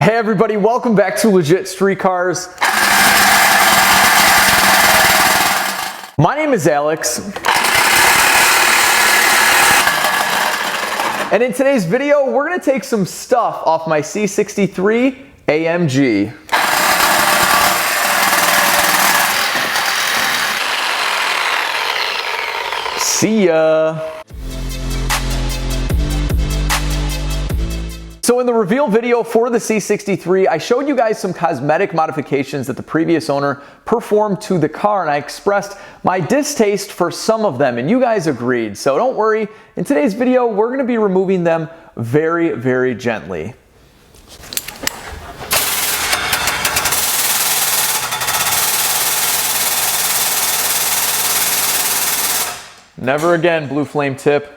Hey everybody, welcome back to LegitStreetCars. My name is Alex. And in today's video, we're gonna take some stuff off my C63 AMG. See ya. So in the reveal video for the C63, I showed you guys some cosmetic modifications that the previous owner performed to the car, and I expressed my distaste for some of them, and you guys agreed. So don't worry, in today's video, we're gonna be removing them very, very gently. Never again, blue flame tip.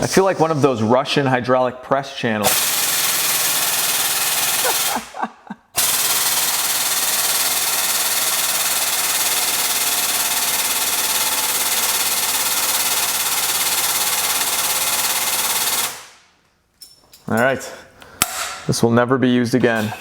I feel like one of those Russian hydraulic press channels. All right, this will never be used again.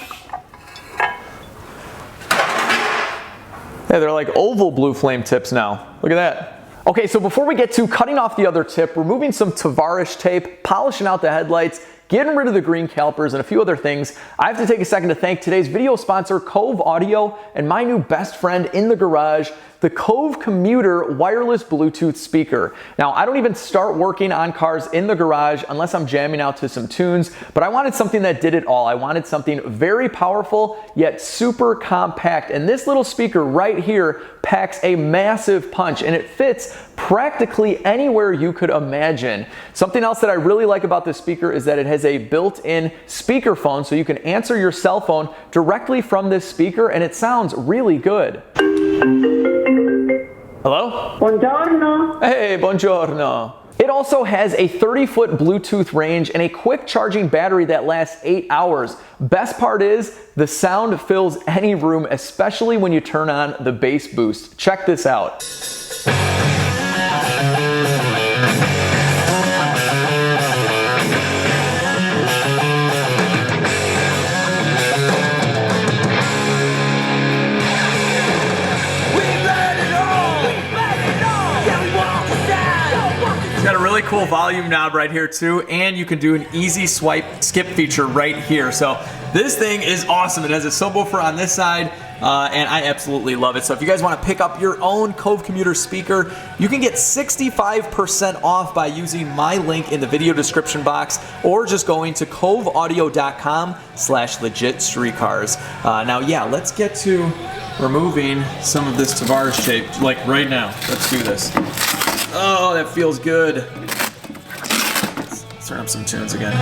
Hey, they're like oval blue flame tips now. Look at that. Okay, so before we get to cutting off the other tip, removing some Tavarish tape, polishing out the headlights, getting rid of the green calipers, and a few other things, I have to take a second to thank today's video sponsor, Kove Audio, and my new best friend in the garage, the Kove Commuter wireless Bluetooth speaker. Now, I don't even start working on cars in the garage unless I'm jamming out to some tunes, but I wanted something that did it all. I wanted something very powerful, yet super compact. And this little speaker right here packs a massive punch, and it fits practically anywhere you could imagine. Something else that I really like about this speaker is that it has a built-in speakerphone, so you can answer your cell phone directly from this speaker, and it sounds really good. Hello? Buongiorno. Hey, buongiorno. It also has a 30-foot Bluetooth range and a quick charging battery that lasts 8 hours. Best part is, the sound fills any room, especially when you turn on the bass boost. Check this out. It's got a really cool volume knob right here too, and you can do an easy swipe skip feature right here. So this thing is awesome. It has a subwoofer on this side, and I absolutely love it. So if you guys want to pick up your own Kove Commuter speaker, you can get 65% off by using my link in the video description box, or just going to coveaudio.com/legitstreetcars. Now, yeah, let's get to removing some of this Tavarish tape, like right now. Let's do this. Oh, that feels good. Let's turn up some tunes again.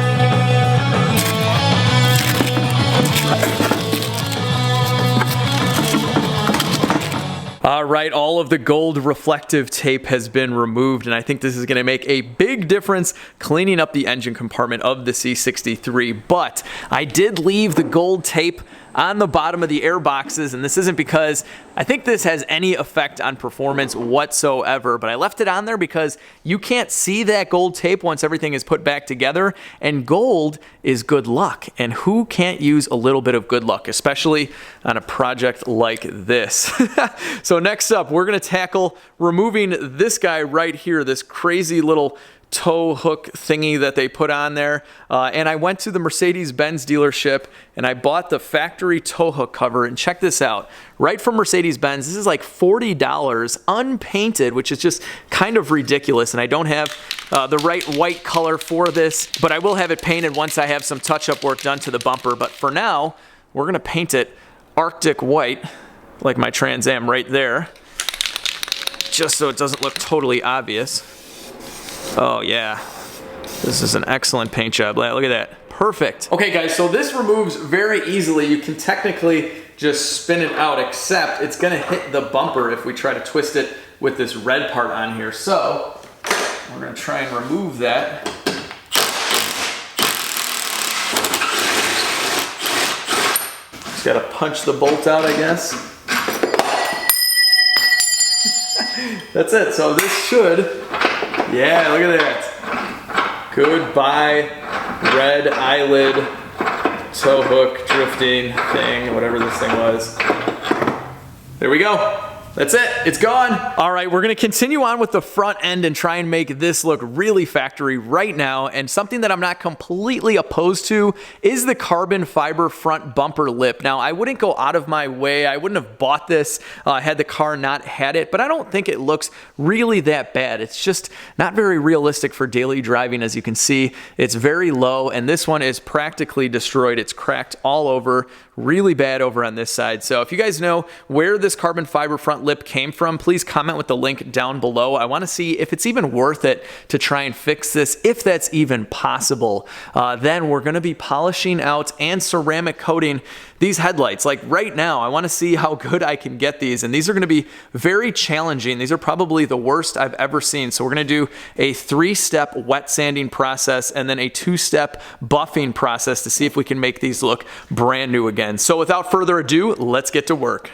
All right, all of the gold reflective tape has been removed, and I think this is going to make a big difference cleaning up the engine compartment of the C63. But I did leave the gold tape on the bottom of the air boxes, and this isn't because I think this has any effect on performance whatsoever, but I left it on there because you can't see that gold tape once everything is put back together, and gold is good luck, and who can't use a little bit of good luck, especially on a project like this. So next up, we're gonna tackle removing this guy right here, this crazy little tow hook thingy that they put on there, and I went to the Mercedes-Benz dealership and I bought the factory tow hook cover, and check this out, right from Mercedes-Benz. This is like $40 unpainted, which is just kind of ridiculous, and I don't have the right white color for this, but I will have it painted once I have some touch-up work done to the bumper. But for now, we're gonna paint it Arctic white, like my Trans Am right there, just so it doesn't look totally obvious. Oh yeah, this is an excellent paint job. Look at that, perfect. Okay guys, so this removes very easily. You can technically just spin it out, except it's gonna hit the bumper if we try to twist it with this red part on here. So we're gonna try and remove that. Just gotta punch the bolt out, I guess. That's it, so this should Yeah, look at that. Goodbye, red eyelid, tow hook, drifting thing, whatever this thing was. There we go. That's it, it's gone. All right, we're gonna continue on with the front end and try and make this look really factory right now. And something that I'm not completely opposed to is the carbon fiber front bumper lip. Now, I wouldn't go out of my way. I wouldn't have bought this had the car not had it, but I don't think it looks really that bad. It's just not very realistic for daily driving. As you can see, it's very low, and this one is practically destroyed. It's cracked all over, really bad over on this side. So if you guys know where this carbon fiber front lip came from, please comment with the link down below. I want to see if it's even worth it to try and fix this, if that's even possible. Then we're going to be polishing out and ceramic coating these headlights. Like right now, I want to see how good I can get these, and these are going to be very challenging. These are probably the worst I've ever seen. So we're going to do a 3-step wet sanding process and then a 2-step buffing process to see if we can make these look brand new again. So without further ado, let's get to work.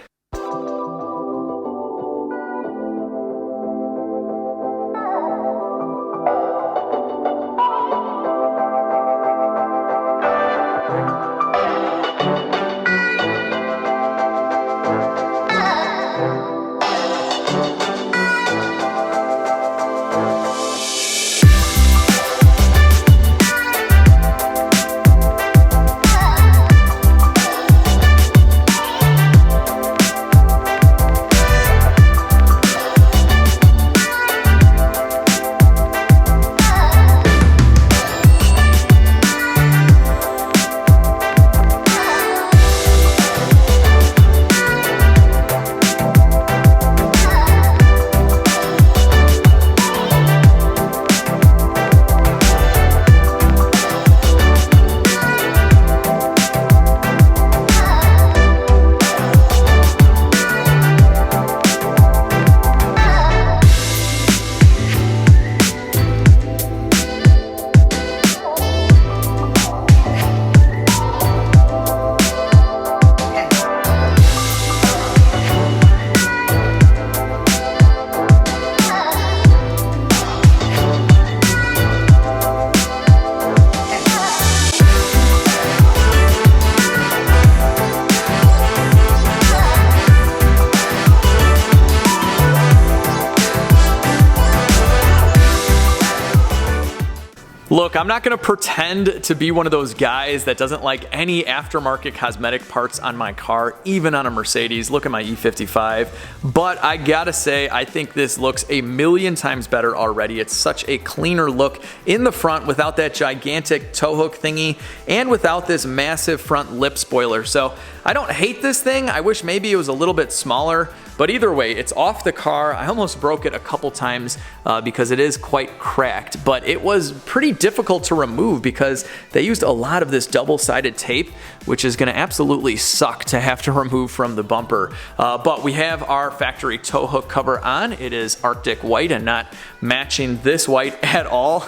Look, I'm not going to pretend to be one of those guys that doesn't like any aftermarket cosmetic parts on my car, even on a Mercedes. Look at my E55. But I gotta say, I think this looks a million times better already. It's such a cleaner look in the front without that gigantic tow hook thingy and without this massive front lip spoiler. So I don't hate this thing. I wish maybe it was a little bit smaller. But either way, it's off the car. I almost broke it a couple times because it is quite cracked, but it was pretty difficult to remove because they used a lot of this double-sided tape, which is going to absolutely suck to have to remove from the bumper. But we have our factory tow hook cover on. It is Arctic white and not matching this white at all.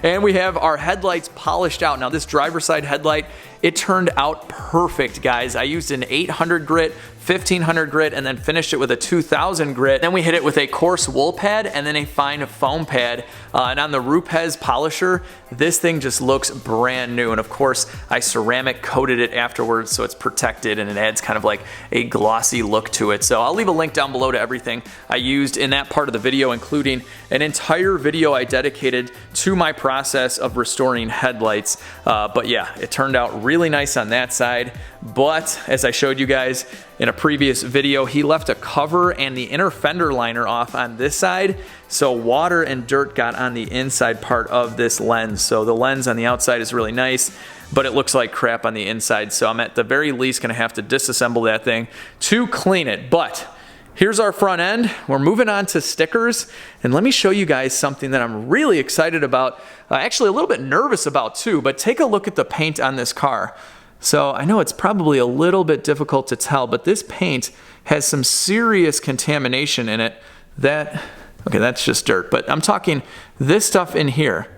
And we have our headlights polished out. Now this driver's side headlight, it turned out perfect, guys. I used an 800 grit, 1500 grit, and then finished it with a 2000 grit. Then we hit it with a coarse wool pad and then a fine foam pad. And on the Rupes polisher, this thing just looks brand new. And of course, I ceramic coated it afterwards so it's protected and it adds kind of like a glossy look to it. So I'll leave a link down below to everything I used in that part of the video, including an entire video I dedicated to my process of restoring headlights. But yeah, it turned out really nice on that side. But as I showed you guys in a previous video, he left a cover and the inner fender liner off on this side, so water and dirt got on the inside part of this lens. So the lens on the outside is really nice, but it looks like crap on the inside. So I'm at the very least going to have to disassemble that thing to clean it. But here's our front end. We're moving on to stickers, and let me show you guys something that I'm really excited about, actually a little bit nervous about too, but take a look at the paint on this car. So I know it's probably a little bit difficult to tell, but this paint has some serious contamination in it that, okay, that's just dirt, but I'm talking this stuff in here.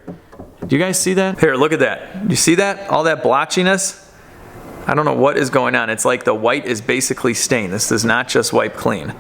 Do you guys see that? Here, look at that. Do you see that? All that blotchiness? I don't know what is going on. It's like the white is basically stained. This does not just wipe clean.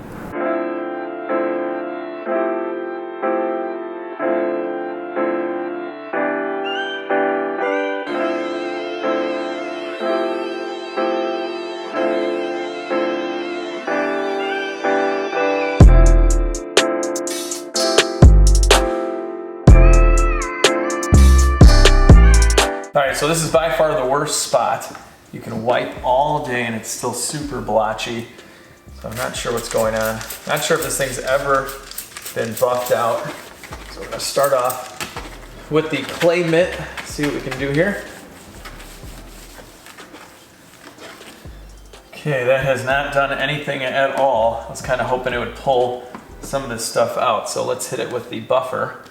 All right, so this is by far the worst spot. You can wipe all day and it's still super blotchy. So I'm not sure what's going on. Not sure if this thing's ever been buffed out. So we're gonna start off with the clay mitt, see what we can do here. Okay, that has not done anything at all. I was kind of hoping it would pull some of this stuff out. So let's hit it with the buffer.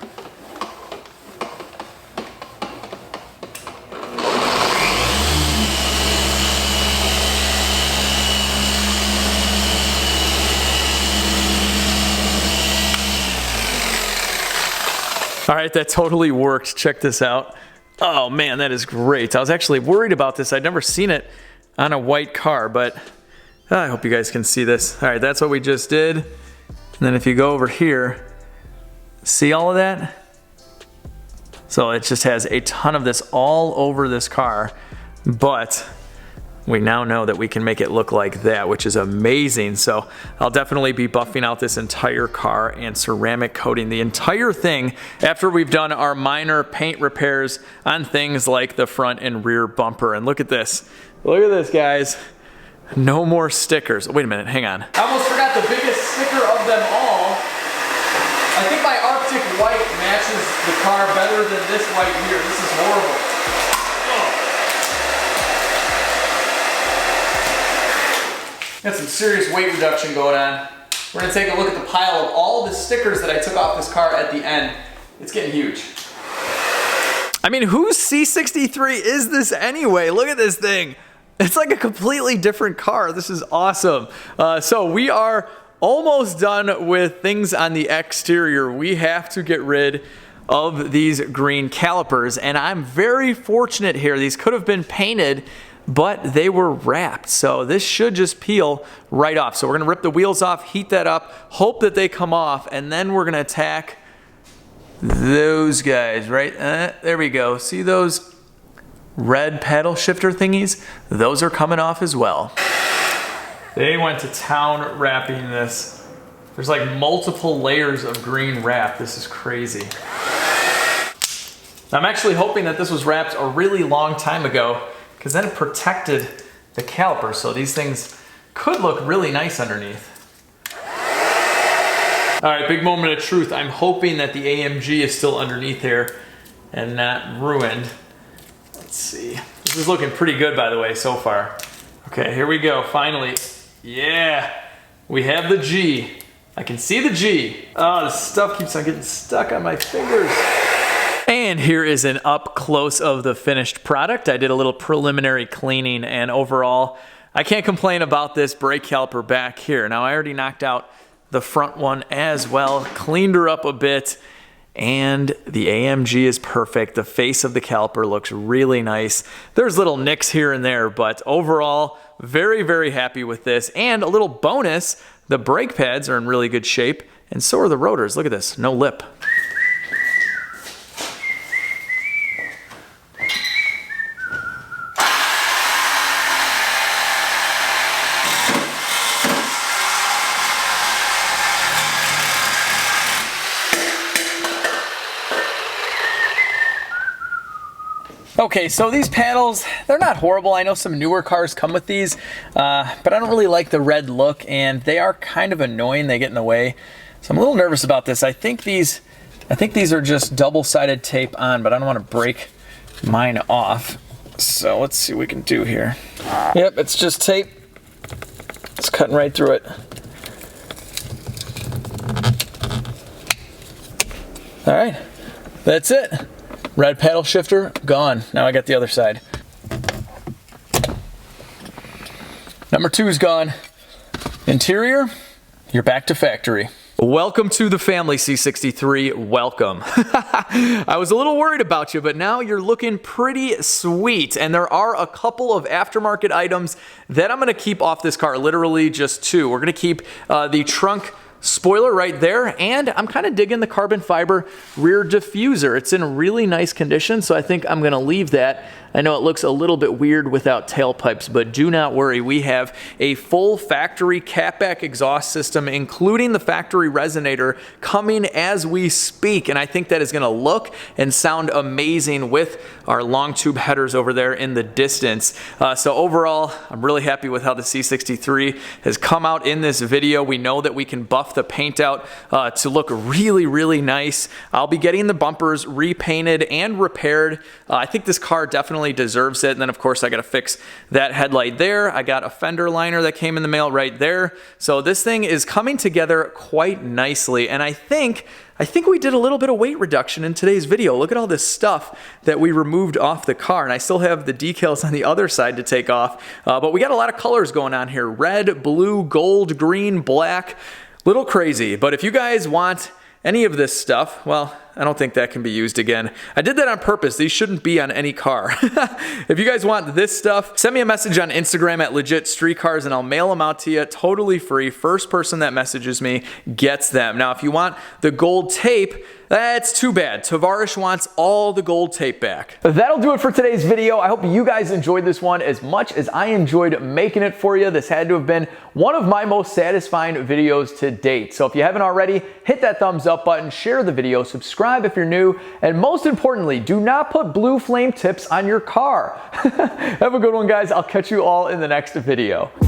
All right, that totally worked. Check this out. Oh man, that is great. I was actually worried about this. I'd never seen it on a white car, but I hope you guys can see this. All right, that's what we just did. And then if you go over here, see all of that? So it just has a ton of this all over this car, but we now know that we can make it look like that, which is amazing. So I'll definitely be buffing out this entire car and ceramic coating the entire thing after we've done our minor paint repairs on things like the front and rear bumper. And look at this. Look at this, guys. No more stickers. Wait a minute, hang on. I almost forgot the biggest sticker of them all. I think my Arctic white matches the car better than this white here. This is horrible. Got some serious weight reduction going on. We're gonna take a look at the pile of all the stickers that I took off this car at the end. It's getting huge. I mean, whose C63 is this anyway? Look at this thing. It's like a completely different car. This is awesome. So we are almost done with things on the exterior. We have to get rid of these green calipers, and I'm very fortunate here. These could have been painted, but they were wrapped. So this should just peel right off. So we're gonna rip the wheels off, heat that up, hope that they come off, and then we're gonna attack those guys, right? There we go. See those red paddle shifter thingies? Those are coming off as well. They went to town wrapping this. There's like multiple layers of green wrap. This is crazy. I'm actually hoping that this was wrapped a really long time ago, because then it protected the caliper, so these things could look really nice underneath. All right, big moment of truth. I'm hoping that the AMG is still underneath here and not ruined. Let's see. This is looking pretty good, by the way, so far. Okay, here we go, finally. Yeah, we have the G. I can see the G. Oh, this stuff keeps on getting stuck on my fingers. And here is an up close of the finished product. I did a little preliminary cleaning, and overall, I can't complain about this brake caliper back here. Now, I already knocked out the front one as well, cleaned her up a bit, and the AMG is perfect. The face of the caliper looks really nice. There's little nicks here and there, but overall, very, very happy with this. And a little bonus, the brake pads are in really good shape, and so are the rotors. Look at this, no lip. Okay, so these paddles, they're not horrible. I know some newer cars come with these, but I don't really like the red look, and they are kind of annoying. They get in the way. So I'm a little nervous about this. I think these are just double-sided tape on, but I don't want to break mine off. So let's see what we can do here. Yep, it's just tape. It's cutting right through it. All right, that's it. Red paddle shifter, gone. Now I got the other side. Number 2 is gone. Interior, you're back to factory. Welcome to the family, C63. Welcome. I was a little worried about you, but now you're looking pretty sweet. And there are a couple of aftermarket items that I'm going to keep off this car, literally just 2. We're going to keep the trunk spoiler right there, and I'm kind of digging the carbon fiber rear diffuser. It's in really nice condition, so I think I'm going to leave that. I know it looks a little bit weird without tailpipes, but do not worry. We have a full factory catback exhaust system, including the factory resonator, coming as we speak. And I think that is going to look and sound amazing with our long tube headers over there in the distance. So overall, I'm really happy with how the C63 has come out in this video. We know that we can buff the paint out to look really, really nice. I'll be getting the bumpers repainted and repaired. I think this car definitely deserves it. And then of course I got to fix that headlight there. I got a fender liner that came in the mail right there. So this thing is coming together quite nicely. And I think we did a little bit of weight reduction in today's video. Look at all this stuff that we removed off the car, and I still have the decals on the other side to take off. But we got a lot of colors going on here. Red, blue, gold, green, black. Little crazy, but if you guys want any of this stuff, well, I don't think that can be used again. I did that on purpose. These shouldn't be on any car. If you guys want this stuff, send me a message on Instagram at LegitStreetCars and I'll mail them out to you totally free. First person that messages me gets them. Now, if you want the gold tape, that's too bad. Tavarish wants all the gold tape back. That'll do it for today's video. I hope you guys enjoyed this one as much as I enjoyed making it for you. This had to have been one of my most satisfying videos to date. So if you haven't already, hit that thumbs up button, share the video, subscribe if you're new, and most importantly, do not put blue flame tips on your car. Have a good one, guys. I'll catch you all in the next video.